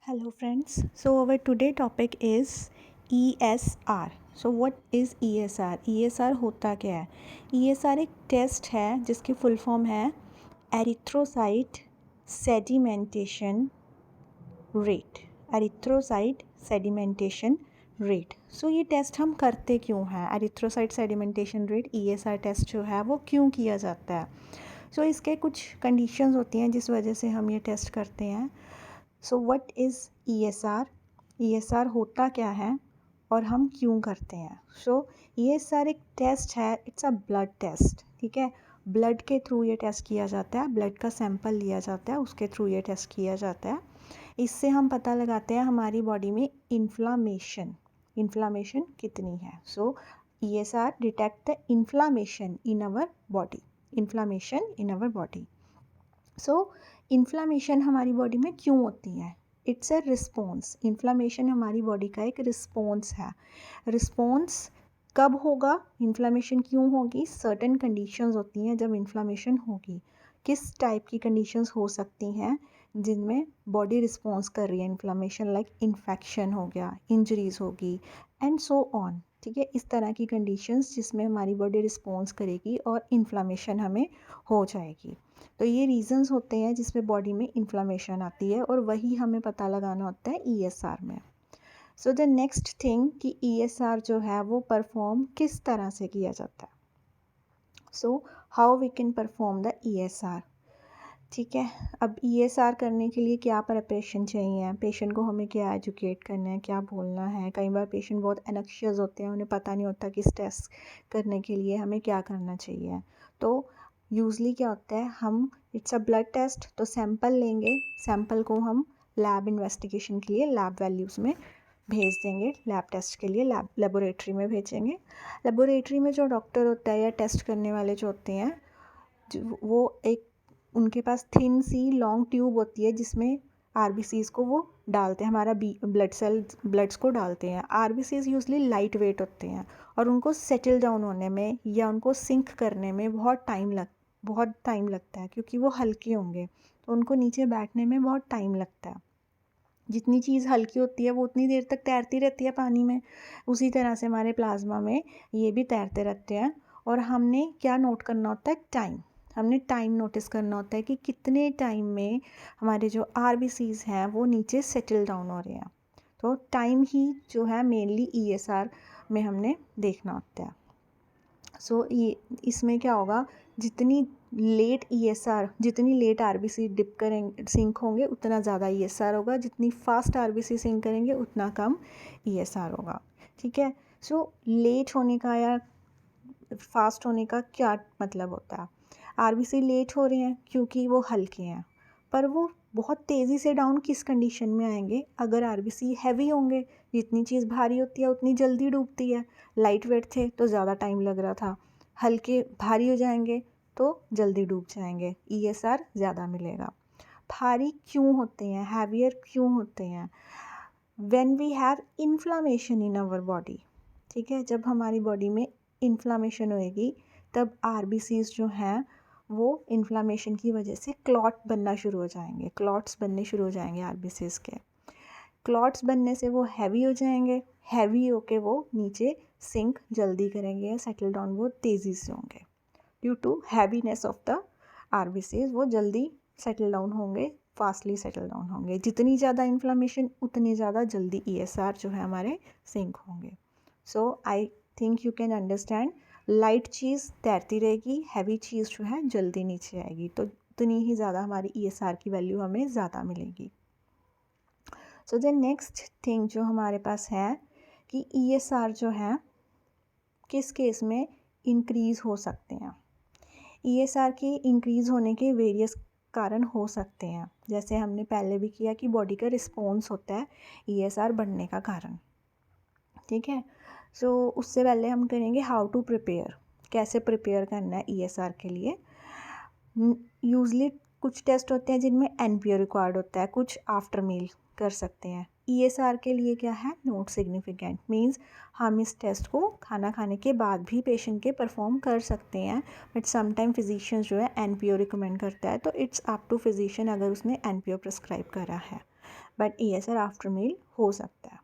Hello friends. So our today topic is ESR. So what is ESR? ESR होता क्या है? ESR एक test है जिसकी फुल फॉर्म है erythrocyte sedimentation rate. Erythrocyte sedimentation rate. So ये टेस्ट हम करते क्यों हैं? Erythrocyte sedimentation rate ESR test जो है वो क्यों किया जाता है? सो इसके कुछ कंडीशंस होती हैं जिस वजह से हम ये टेस्ट करते हैं। So what is ESR? ESR होता क्या है और हम क्यों करते हैं? सो ESR एक टेस्ट है, इट्स अ ब्लड टेस्ट। ठीक है, ब्लड के थ्रू ये टेस्ट किया जाता है, ब्लड का सैंपल लिया जाता है, उसके थ्रू ये टेस्ट किया जाता है। इससे हम पता लगाते हैं हमारी बॉडी में इन्फ्लामेशन कितनी है। सो ESR detect the inflammation in our body, so inflammation हमारी बॉडी में क्यों होती है? It's a response. इन्फ्लामेशन हमारी बॉडी का एक रिस्पॉन्स है। रिस्पॉन्स कब होगा? इन्फ्लामेशन क्यों होगी? सर्टेन कंडीशंस होती हैं जब इन्फ्लामेशन होगी। किस टाइप की कंडीशंस हो सकती हैं जिनमें बॉडी रिस्पॉन्स कर रही है इन्फ्लामेशन? लाइक इन्फेक्शन हो गया, इंजरीज होगी एंड सो ऑन। ठीक है, इस तरह की कंडीशंस जिसमें हमारी बॉडी रिस्पॉन्स करेगी और इन्फ्लामेशन हमें हो जाएगी। तो ये रीजंस होते हैं जिसमें बॉडी में इन्फ्लामेशन आती है और वही हमें पता लगाना होता है ESR में। सो द नेक्स्ट थिंग कि ESR जो है वो परफॉर्म किस तरह से किया जाता है। So how we can perform the ESR। ठीक है, अब ESR करने के लिए क्या प्रिपरेशन चाहिए? पेशेंट को हमें क्या एजुकेट करना है, क्या बोलना है। कई बार पेशेंट बहुत एनक्शियस होते हैं, उन्हें पता नहीं होता कि इस टेस्ट करने के लिए हमें क्या करना चाहिए। तो यूजली क्या होता है, हम इट्स अ ब्लड टेस्ट, तो सैंपल लेंगे, सैंपल को हम लैब इन्वेस्टिगेशन के लिए लैब वैल्यूज़ में भेज देंगे, लैब टेस्ट के लिए लेबोरेटरी में भेजेंगे। लेबोरेटरी में जो डॉक्टर होता है या टेस्ट करने वाले जो होते हैं, वो एक उनके पास थिन सी लॉन्ग ट्यूब होती है जिसमें RBCs को वो डालते हैं, हमारा ब्लड्स को डालते हैं। RBCs यूजली लाइट वेट होते हैं और उनको सेटल डाउन होने में या उनको सिंक करने में बहुत टाइम लगता है, क्योंकि वो हल्के होंगे तो उनको नीचे बैठने में बहुत टाइम लगता है। जितनी चीज़ हल्की होती है वो उतनी देर तक तैरती रहती है पानी में, उसी तरह से हमारे प्लाज्मा में ये भी तैरते रहते हैं। और हमने क्या नोट करना होता है? टाइम। हमने टाइम नोटिस करना होता है कि कितने टाइम में हमारे जो RBCs हैं वो नीचे सेटल डाउन हो रहे हैं। तो टाइम ही जो है मेनली ESR में हमने देखना होता है। सो ये इसमें क्या होगा, जितनी लेट RBC डिप करेंगे, सिंक होंगे, उतना ज़्यादा ESR होगा। जितनी फास्ट RBC सिंक करेंगे उतना कम ESR होगा। ठीक है, सो लेट होने का या फास्ट होने का क्या मतलब होता है? RBC लेट हो रहे हैं क्योंकि वो हल्के हैं, पर वो बहुत तेज़ी से डाउन किस कंडीशन में आएंगे? अगर RBC हैवी होंगे, जितनी चीज़ भारी होती है उतनी जल्दी डूबती है। लाइट वेट थे तो ज़्यादा टाइम लग रहा था, हल्के भारी हो जाएंगे तो जल्दी डूब जाएंगे, ESR ज़्यादा मिलेगा। भारी क्यों होते हैं, हैवियर क्यों होते हैं? When we have inflammation in our body. ठीक है, जब हमारी बॉडी में इन्फ्लामेशन होएगी तब RBCs जो हैं वो इन्फ्लामेशन की वजह से क्लॉट्स बनने शुरू हो जाएंगे RBCs के। क्लॉट्स बनने से वो हैवी हो जाएंगे, हैवी होके वो नीचे सिंक जल्दी करेंगे या सेटल डाउन वो तेज़ी से होंगे। Due to heaviness of the RBCs वो जल्दी सेटल डाउन होंगे, फास्टली सेटल डाउन होंगे। जितनी ज़्यादा इन्फ्लामेशन उतनी ज़्यादा जल्दी ESR जो है हमारे सिंक होंगे। So I think you can understand, light चीज़ तैरती रहेगी, हैवी चीज़ जो है जल्दी नीचे आएगी, तो उतनी ही ज़्यादा हमारी ESR की वैल्यू हमें ज़्यादा मिलेगी। सो द नेक्स्ट थिंग जो हमारे पास है कि ESR जो है किस केस में इंक्रीज़ हो सकते हैं। ESR के इंक्रीज़ होने के वेरियस कारण हो सकते हैं, जैसे हमने पहले भी किया कि बॉडी का रिस्पॉन्स होता है ESR बढ़ने का कारण। ठीक है, सो उससे पहले हम करेंगे हाउ टू प्रिपेयर, कैसे प्रिपेयर करना है ESR के लिए। यूजली कुछ टेस्ट होते हैं जिनमें NPO रिक्वायर्ड होता है, कुछ आफ्टर मील कर सकते हैं। ESR के लिए क्या है, नॉट सिग्निफिकेंट, मींस हम इस टेस्ट को खाना खाने के बाद भी पेशेंट के परफॉर्म कर सकते हैं, बट समटाइम फिजिशियन जो है NPO रिकमेंड करता है, तो इट्स अप टू फिजिशियन अगर उसने NPO प्रिस्क्राइब करा है। बट ESR आफ्टर मील हो सकता है।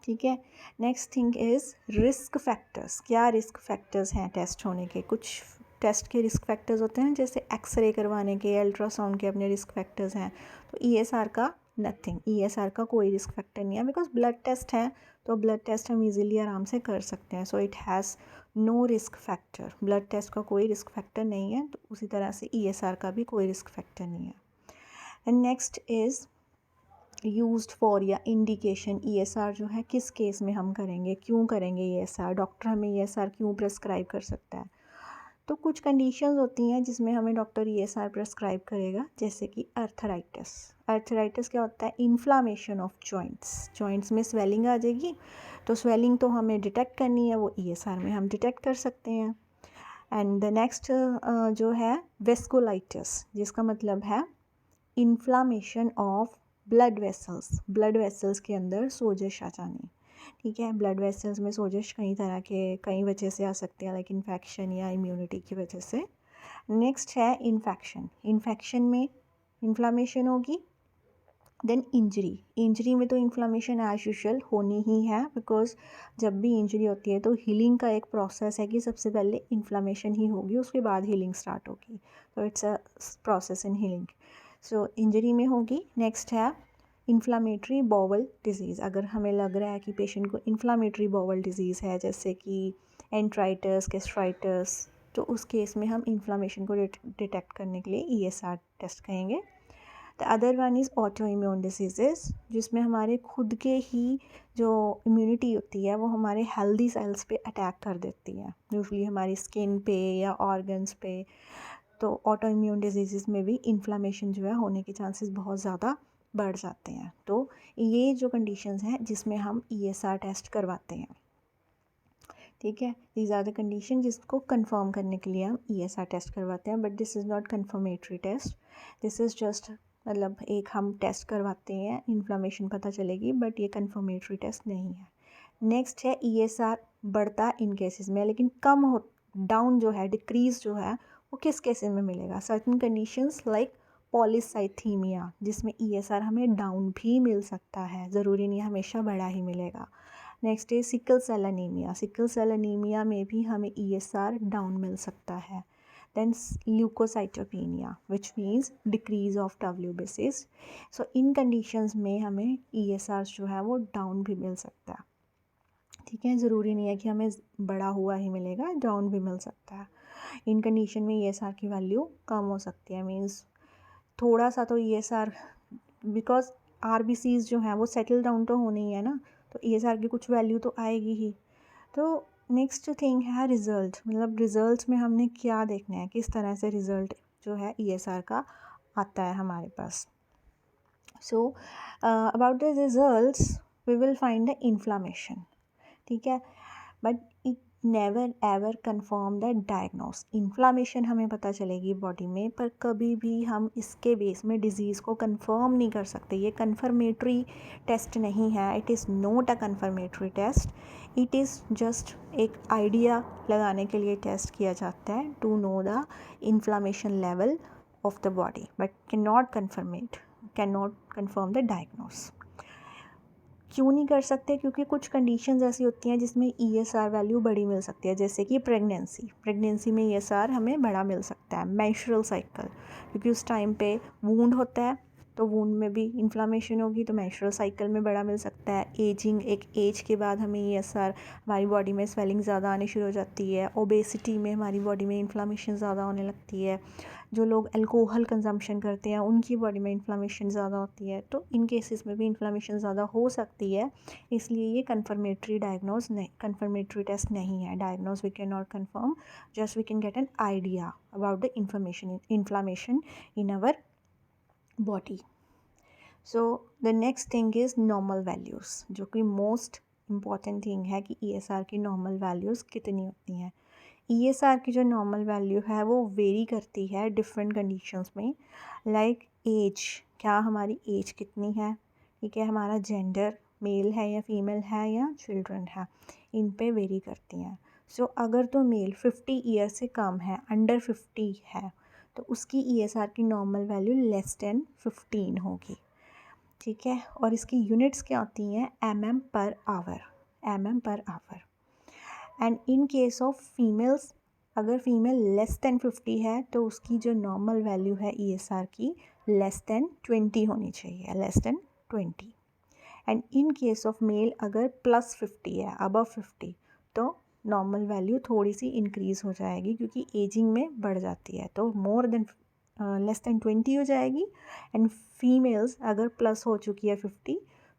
ठीक है, next thing is risk factors. क्या रिस्क फैक्टर्स हैं टेस्ट होने के? कुछ टेस्ट के रिस्क फैक्टर्स होते हैं, जैसे एक्सरे करवाने के, अल्ट्रासाउंड के अपने रिस्क फैक्टर्स हैं। तो ESR का नथिंग, ESR का कोई रिस्क फैक्टर नहीं है, बिकॉज ब्लड टेस्ट है, तो ब्लड टेस्ट हम इजीली आराम से कर सकते हैं। So it has no risk factor. Blood test का कोई रिस्क फैक्टर नहीं है, तो उसी तरह से ESR का भी कोई रिस्क फैक्टर नहीं है। And next is used for या इंडिकेशन। ESR जो है किस केस में हम करेंगे, क्यों करेंगे ESR, डॉक्टर हमें ESR क्यों प्रेस्क्राइब कर सकता है? तो कुछ कंडीशंस होती हैं जिसमें हमें डॉक्टर ESR प्रेस्क्राइब करेगा, जैसे कि अर्थराइटिस। अर्थराइटिस क्या होता है? Inflammation of joints. जॉइंट्स में स्वेलिंग आ जाएगी, तो स्वेलिंग तो हमें डिटेक्ट करनी है, वो ESR में हम डिटेक्ट कर सकते हैं। एंड द नेक्स्ट जो है वेस्कुलाइटिस, जिसका मतलब है inflammation of blood vessels. Blood vessels के अंदर सोजश आ जानी। ठीक है, ब्लड वेसल्स में सोजश कई तरह के, कई वजह से आ सकते हैं, लाइक इन्फेक्शन या इम्यूनिटी की वजह से। नेक्स्ट है इन्फेक्शन। इन्फेक्शन में इन्फ्लामेशन होगी। Then injury. इंजरी में तो इन्फ्लामेशन एज यूजुअल होनी ही है, बिकॉज जब भी इंजरी होती है तो हीलिंग का एक प्रोसेस है कि सबसे पहले इन्फ्लामेशन ही होगी, उसके बाद हीलिंग स्टार्ट होगी। तो it's a process in healing. So injury में होगी। नेक्स्ट है इन्फ्लामेटरी बाउल डिजीज़। अगर हमें लग रहा है कि पेशेंट को इन्फ्लामेटरी बाउल डिजीज़ है, जैसे कि एंट्राइटिस, गैस्ट्राइटिस, तो उस केस में हम इन्फ्लामेशन को डिटेक्ट करने के लिए ESR टेस्ट कहेंगे। The other one is auto immune diseases, जिसमें हमारे खुद के ही जो इम्यूनिटी होती है वो हमारे हेल्दी सेल्स पे अटैक कर देती है, यूजली हमारी स्किन पे या ऑर्गन्स पे। तो ऑटो इम्यून डिजीज़ में भी इन्फ्लामेशन जो है होने के चांसेस बहुत ज़्यादा बढ़ जाते हैं। तो ये जो कंडीशंस हैं जिसमें हम ESR टेस्ट करवाते हैं। ठीक है, दीज आर द कंडीशन जिसको कंफर्म करने के लिए हम ESR टेस्ट करवाते हैं, but this is not confirmatory test. This is just मतलब एक हम टेस्ट करवाते हैं, इन्फ्लामेशन पता चलेगी, बट ये कंफर्मेटरी टेस्ट नहीं है। नेक्स्ट है ESR बढ़ता इन केसेस में, लेकिन कम हो, डाउन जो है, डिक्रीज जो है, वो किस केसेस में मिलेगा? सर्टन कंडीशंस लाइक पॉलीसाइथीमिया, जिसमें ESR हमें डाउन भी मिल सकता है, ज़रूरी नहीं हमेशा बड़ा ही मिलेगा। नेक्स्ट है sickle cell anaemia. Sickle cell anaemia में भी हमें ESR डाउन मिल सकता है। Then leucocytopenia, which means decrease of WBCs। So इन कंडीशंस में हमें ESR जो है वो डाउन भी मिल सकता है। ठीक है, ज़रूरी नहीं है कि हमें बड़ा हुआ ही मिलेगा, डाउन भी मिल सकता है। इन कंडीशन में ESR की वैल्यू कम हो सकती है, मीन्स थोड़ा सा तो ESR, बिकॉज RBCs जो हैं वो सेटल डाउन तो होनी ही है ना, तो ESR की कुछ वैल्यू तो आएगी ही। तो नेक्स्ट थिंग है रिज़ल्ट, मतलब रिज़ल्ट्स में हमने क्या देखना है, किस तरह से रिज़ल्ट जो है ESR का आता है हमारे पास। So about the results we will find the inflammation. ठीक है, but it never ever confirm the diagnose. Inflammation हमें पता चलेगी बॉडी में, पर कभी भी हम इसके बेस में डिज़ीज़ को कंफर्म नहीं कर सकते। ये कन्फर्मेटरी टेस्ट नहीं है, it is not a confirmatory test, it is just एक आइडिया लगाने के लिए टेस्ट किया जाता है to know the inflammation level of the body, but can not confirm the diagnose. क्यों नहीं कर सकते? क्योंकि कुछ कंडीशंस ऐसी होती हैं जिसमें ESR वैल्यू बड़ी मिल सकती है, जैसे कि प्रेगनेंसी में ESR हमें बड़ा मिल सकता है। मेंस्ट्रुअल साइकिल, क्योंकि उस टाइम पे वूंड होता है, तो वूंड में भी इन्फ्लामेशन होगी, तो मेंस्ट्रुअल साइकिल में बड़ा मिल सकता है। एजिंग, एक एज के बाद हमें ESR, हमारी बॉडी में स्वेलिंग ज़्यादा आनी शुरू हो जाती है। ओबेसिटी में हमारी बॉडी में इन्फ्लामेशन ज़्यादा होने लगती है। जो लोग अल्कोहल कंजम्पशन करते हैं उनकी बॉडी में इन्फ्लामेशन ज़्यादा होती है, तो इन केसेस में भी इन्फ्लामेशन ज़्यादा हो सकती है। इसलिए ये कन्फर्मेटरी टेस्ट नहीं है। Diagnose we can not confirm, just we can get an idea about the inflammation in our body. So the next thing is normal values, जो कि मोस्ट इम्पॉर्टेंट थिंग है कि ESR की नॉर्मल वैल्यूज़ कितनी होती हैं। ESR की जो नॉर्मल वैल्यू है वो वेरी करती है डिफरेंट कंडीशंस में, लाइक एज, क्या हमारी एज कितनी है, ठीक है, हमारा जेंडर मेल है या फीमेल है या चिल्ड्रन है, इन पे वेरी करती हैं। सो अगर तो मेल 50 ईयर से कम है, अंडर 50 है, तो उसकी ESR की नॉर्मल वैल्यू लेस देन 15 होगी। ठीक है, और इसकी यूनिट्स क्या होती हैं, mm per hour, mm per hour. And in case of females, अगर फीमेल लेस देन 50 है तो उसकी जो नॉर्मल वैल्यू है ESR की लेस देन 20 होनी चाहिए, less than 20। And in case of male अगर प्लस 50 है, अबव 50, तो नॉर्मल वैल्यू थोड़ी सी इंक्रीज़ हो जाएगी क्योंकि एजिंग में बढ़ जाती है, तो मोर देन लेस देन 20 हो जाएगी। एंड फीमेल्स अगर प्लस हो चुकी है 50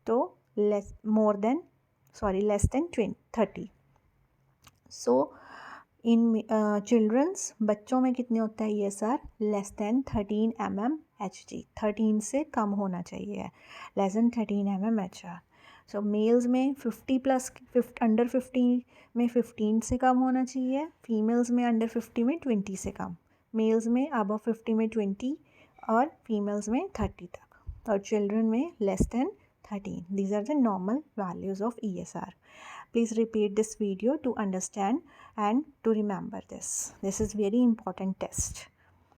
तो लेस देन 30। सो इन चिल्ड्रंस, बच्चों में कितने होता है ESR, लेस देन 13 mmHg, 13 से कम होना चाहिए, लेस देन 13 mmHg। सो मेल्स में 50 प्लस, अंडर 50 में 15 से कम होना चाहिए, फीमेल्स में अंडर 50 में 20 से कम, मेल्स में अबव 50 में 20 और फीमेल्स में 30 तक, और चिल्ड्रन में less than 13। These are the normal values of ESR. Please repeat this video to understand and to remember this. This is very important test.